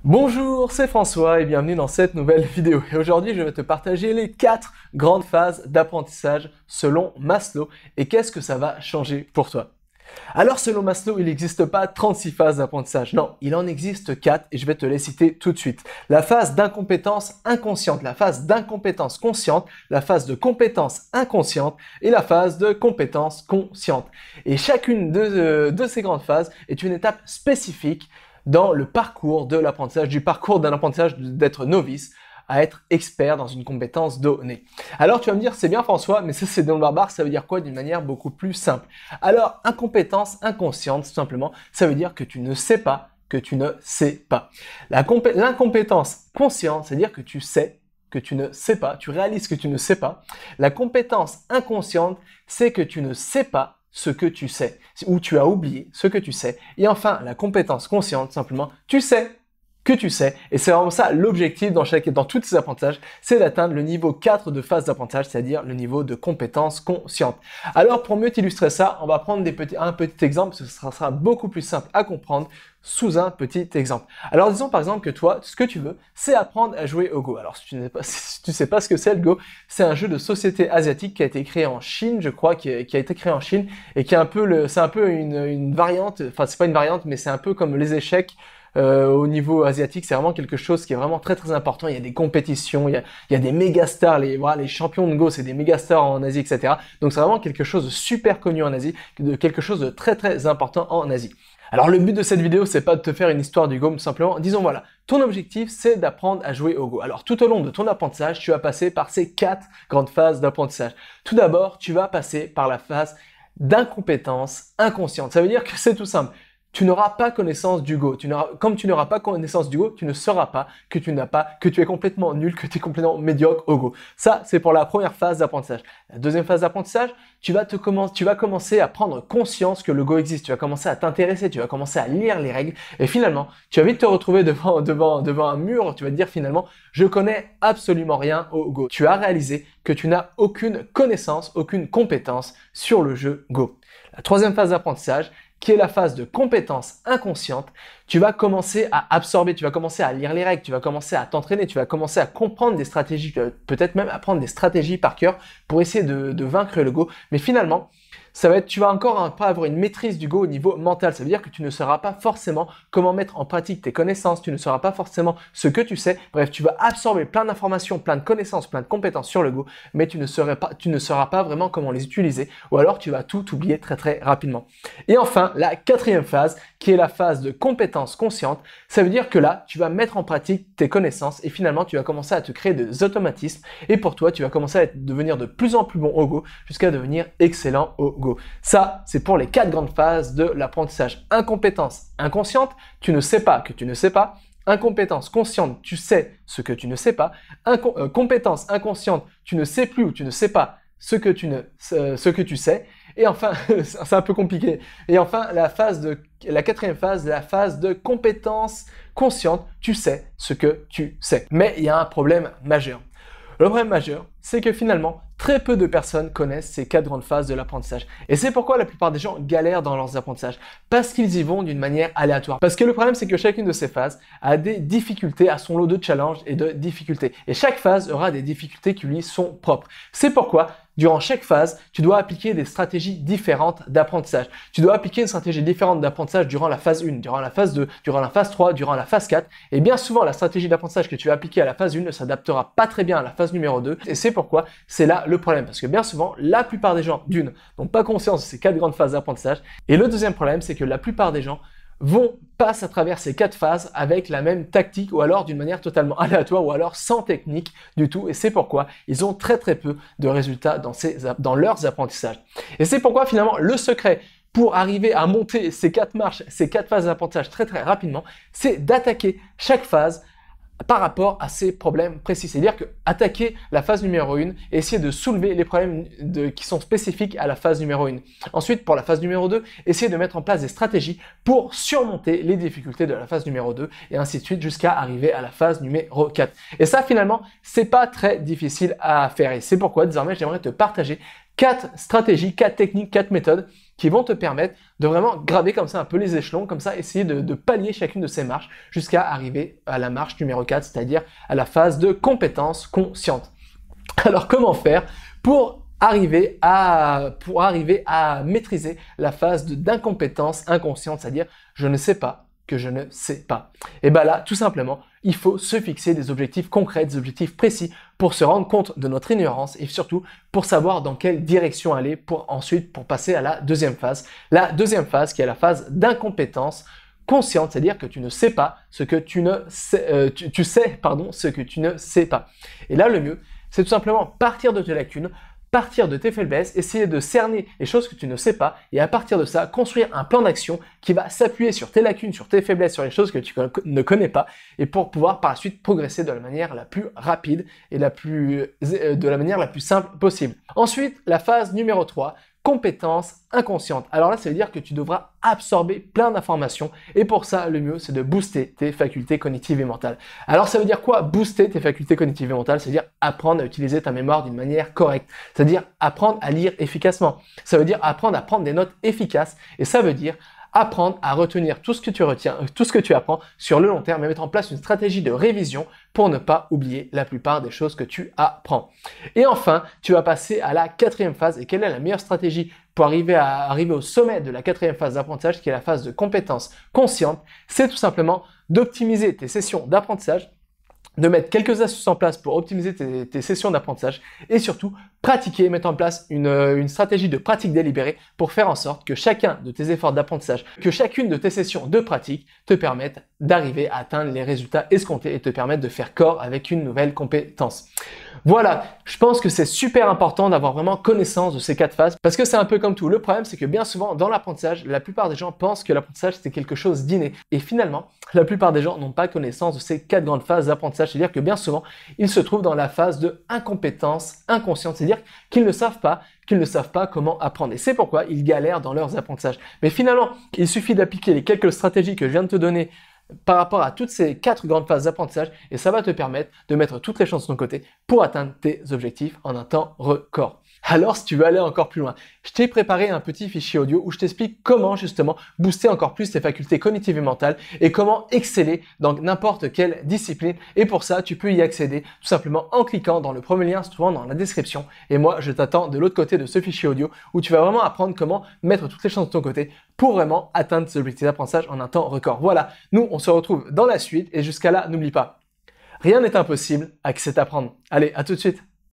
Bonjour, c'est François et bienvenue dans cette nouvelle vidéo. Et aujourd'hui, je vais te partager les 4 grandes phases d'apprentissage selon Maslow et qu'est-ce que ça va changer pour toi. Alors, selon Maslow, il n'existe pas 36 phases d'apprentissage. Non, il en existe 4 et je vais te les citer tout de suite. La phase d'incompétence inconsciente, la phase d'incompétence consciente, la phase de compétence inconsciente et la phase de compétence consciente. Et chacune de ces grandes phases est une étape spécifique dans le parcours de l'apprentissage, du parcours d'un apprentissage d'être novice à être expert dans une compétence donnée. Alors tu vas me dire, c'est bien François, mais ça c'est dans le barbare, ça veut dire quoi d'une manière beaucoup plus simple? Alors, incompétence inconsciente, tout simplement, ça veut dire que tu ne sais pas que tu ne sais pas. L'incompétence consciente, c'est-à-dire que tu sais que tu ne sais pas, tu réalises que tu ne sais pas. La compétence inconsciente, c'est que tu ne sais pas ce que tu sais, ou tu as oublié ce que tu sais. Et enfin, la compétence consciente, simplement, tu sais que tu sais. Et c'est vraiment ça l'objectif dans tous ces apprentissages, c'est d'atteindre le niveau 4 de phase d'apprentissage, c'est-à-dire le niveau de compétence consciente. Alors, pour mieux t'illustrer ça, on va prendre un petit exemple, ce sera beaucoup plus simple à comprendre sous un petit exemple. Alors, disons par exemple que toi, ce que tu veux, c'est apprendre à jouer au Go. Alors, si tu sais pas ce que c'est le Go, c'est un jeu de société asiatique qui a été créé en Chine, je crois, qui a été créé en Chine et qui est c'est un peu une variante, enfin, c'est pas une variante, mais c'est un peu comme les échecs. Au niveau asiatique, c'est vraiment quelque chose qui est vraiment très très important. Il y a des compétitions, il y a des méga stars, les champions de Go, c'est des méga stars en Asie, etc. Donc c'est vraiment quelque chose de super connu en Asie, de quelque chose de très très important en Asie. Alors le but de cette vidéo, c'est pas de te faire une histoire du Go, simplement, disons voilà, ton objectif c'est d'apprendre à jouer au Go. Alors tout au long de ton apprentissage, tu vas passer par ces 4 grandes phases d'apprentissage. Tout d'abord, tu vas passer par la phase d'incompétence inconsciente. Ça veut dire que c'est tout simple. Tu n'auras pas connaissance du Go. Comme tu n'auras pas connaissance du Go, tu ne sauras pas que tu es complètement nul, que tu es complètement médiocre au Go. Ça, c'est pour la première phase d'apprentissage. La deuxième phase d'apprentissage, tu vas commencer à prendre conscience que le Go existe. Tu vas commencer à t'intéresser, tu vas commencer à lire les règles. Et finalement, tu vas vite te retrouver devant un mur. Tu vas te dire finalement, je connais absolument rien au Go. Tu as réalisé que tu n'as aucune connaissance, aucune compétence sur le jeu Go. La troisième phase d'apprentissage, qui est la phase de compétence inconsciente, tu vas commencer à absorber, tu vas commencer à lire les règles, tu vas commencer à t'entraîner, tu vas commencer à comprendre des stratégies, tu vas peut-être même apprendre des stratégies par cœur pour essayer de vaincre le Go. Mais finalement, tu vas encore pas avoir une maîtrise du Go au niveau mental. Ça veut dire que tu ne sauras pas forcément comment mettre en pratique tes connaissances, tu ne sauras pas forcément ce que tu sais. Bref, tu vas absorber plein d'informations, plein de connaissances, plein de compétences sur le Go, mais tu ne sauras pas vraiment comment les utiliser, ou alors tu vas tout oublier très très rapidement. Et enfin, la quatrième phase, qui est la phase de compétence consciente, ça veut dire que là, tu vas mettre en pratique tes connaissances et finalement, tu vas commencer à te créer des automatismes et pour toi, tu vas commencer à devenir de plus en plus bon au Go jusqu'à devenir excellent au Go. Ça, c'est pour les 4 grandes phases de l'apprentissage. Incompétence inconsciente, tu ne sais pas que tu ne sais pas. Incompétence consciente, tu sais ce que tu ne sais pas. Compétence inconsciente, tu ne sais plus ou tu ne sais pas ce que tu sais. Et enfin, c'est un peu compliqué. Et enfin, la quatrième phase, la phase de compétence consciente, tu sais ce que tu sais. Mais il y a un problème majeur. Le problème majeur, c'est que finalement, très peu de personnes connaissent ces 4 grandes phases de l'apprentissage. Et c'est pourquoi la plupart des gens galèrent dans leurs apprentissages. Parce qu'ils y vont d'une manière aléatoire. Parce que le problème, c'est que chacune de ces phases a des difficultés, a son lot de challenges et de difficultés. Et chaque phase aura des difficultés qui lui sont propres. C'est pourquoi durant chaque phase, tu dois appliquer des stratégies différentes d'apprentissage. Tu dois appliquer une stratégie différente d'apprentissage durant la phase 1, durant la phase 2, durant la phase 3, durant la phase 4. Et bien souvent, la stratégie d'apprentissage que tu vas appliquer à la phase 1 ne s'adaptera pas très bien à la phase numéro 2. Et c'est pourquoi c'est là le problème. Parce que bien souvent, la plupart des gens, d'une, n'ont pas conscience de ces 4 grandes phases d'apprentissage. Et le deuxième problème, c'est que la plupart des gens passent à travers ces 4 phases avec la même tactique ou alors d'une manière totalement aléatoire ou alors sans technique du tout. Et c'est pourquoi ils ont très très peu de résultats dans leurs apprentissages. Et c'est pourquoi finalement le secret pour arriver à monter ces 4 marches, ces 4 phases d'apprentissage très très rapidement, c'est d'attaquer chaque phase par rapport à ces problèmes précis. C'est-à-dire que attaquer la phase numéro 1 et essayer de soulever les problèmes qui sont spécifiques à la phase numéro 1. Ensuite, pour la phase numéro 2, essayer de mettre en place des stratégies pour surmonter les difficultés de la phase numéro 2 et ainsi de suite jusqu'à arriver à la phase numéro 4. Et ça, finalement, c'est pas très difficile à faire. Et c'est pourquoi, désormais, j'aimerais te partager 4 stratégies, 4 techniques, 4 méthodes qui vont te permettre de vraiment graver comme ça un peu les échelons, comme ça essayer de pallier chacune de ces marches jusqu'à arriver à la marche numéro 4, c'est-à-dire à la phase de compétence consciente. Alors comment faire pour arriver à maîtriser la phase d'incompétence inconsciente, c'est-à-dire je ne sais pas que je ne sais pas. Et bien là, tout simplement, il faut se fixer des objectifs concrets, des objectifs précis pour se rendre compte de notre ignorance et surtout pour savoir dans quelle direction aller pour passer à la deuxième phase. La deuxième phase qui est la phase d'incompétence consciente, c'est-à-dire que tu ne sais pas ce que tu ne sais, tu sais, ce que tu ne sais pas. Et là, le mieux, c'est tout simplement partir de tes lacunes, partir de tes faiblesses, essayer de cerner les choses que tu ne sais pas et à partir de ça, construire un plan d'action qui va s'appuyer sur tes lacunes, sur tes faiblesses, sur les choses que tu ne connais pas et pour pouvoir par la suite progresser de la manière la plus rapide et de la manière la plus simple possible. Ensuite, la phase numéro 3, compétence inconsciente. Alors là, ça veut dire que tu devras absorber plein d'informations et pour ça, le mieux, c'est de booster tes facultés cognitives et mentales. Alors ça veut dire quoi, booster tes facultés cognitives et mentales? C'est-à-dire apprendre à utiliser ta mémoire d'une manière correcte. C'est-à-dire apprendre à lire efficacement. Ça veut dire apprendre à prendre des notes efficaces et ça veut dire apprendre à retenir tout ce que tu retiens, tout ce que tu apprends sur le long terme et mettre en place une stratégie de révision pour ne pas oublier la plupart des choses que tu apprends. Et enfin, tu vas passer à la quatrième phase. Et quelle est la meilleure stratégie pour arriver au sommet de la quatrième phase d'apprentissage, qui est la phase de compétence consciente? C'est tout simplement d'optimiser tes sessions d'apprentissage, de mettre quelques astuces en place pour optimiser tes sessions d'apprentissage et surtout pratiquer, mettre en place une stratégie de pratique délibérée pour faire en sorte que chacun de tes efforts d'apprentissage, que chacune de tes sessions de pratique te permettent d'arriver à atteindre les résultats escomptés et te permettent de faire corps avec une nouvelle compétence. Voilà, je pense que c'est super important d'avoir vraiment connaissance de ces 4 phases parce que c'est un peu comme tout. Le problème, c'est que bien souvent, dans l'apprentissage, la plupart des gens pensent que l'apprentissage, c'est quelque chose d'inné. Et finalement, la plupart des gens n'ont pas connaissance de ces 4 grandes phases d'apprentissage. C'est-à-dire que bien souvent, ils se trouvent dans la phase de incompétence inconsciente. C'est-à-dire qu'ils ne savent pas comment apprendre. Et c'est pourquoi ils galèrent dans leurs apprentissages. Mais finalement, il suffit d'appliquer les quelques stratégies que je viens de te donner par rapport à toutes ces 4 grandes phases d'apprentissage et ça va te permettre de mettre toutes les chances de ton côté pour atteindre tes objectifs en un temps record. Alors, si tu veux aller encore plus loin, je t'ai préparé un petit fichier audio où je t'explique comment justement booster encore plus tes facultés cognitives et mentales et comment exceller dans n'importe quelle discipline. Et pour ça, tu peux y accéder tout simplement en cliquant dans le premier lien se trouvant dans la description. Et moi, je t'attends de l'autre côté de ce fichier audio où tu vas vraiment apprendre comment mettre toutes les chances de ton côté pour vraiment atteindre tes objectifs d'apprentissage en un temps record. Voilà, nous, on se retrouve dans la suite et jusqu'à là, n'oublie pas, rien n'est impossible à que c'est apprendre. Allez, à tout de suite.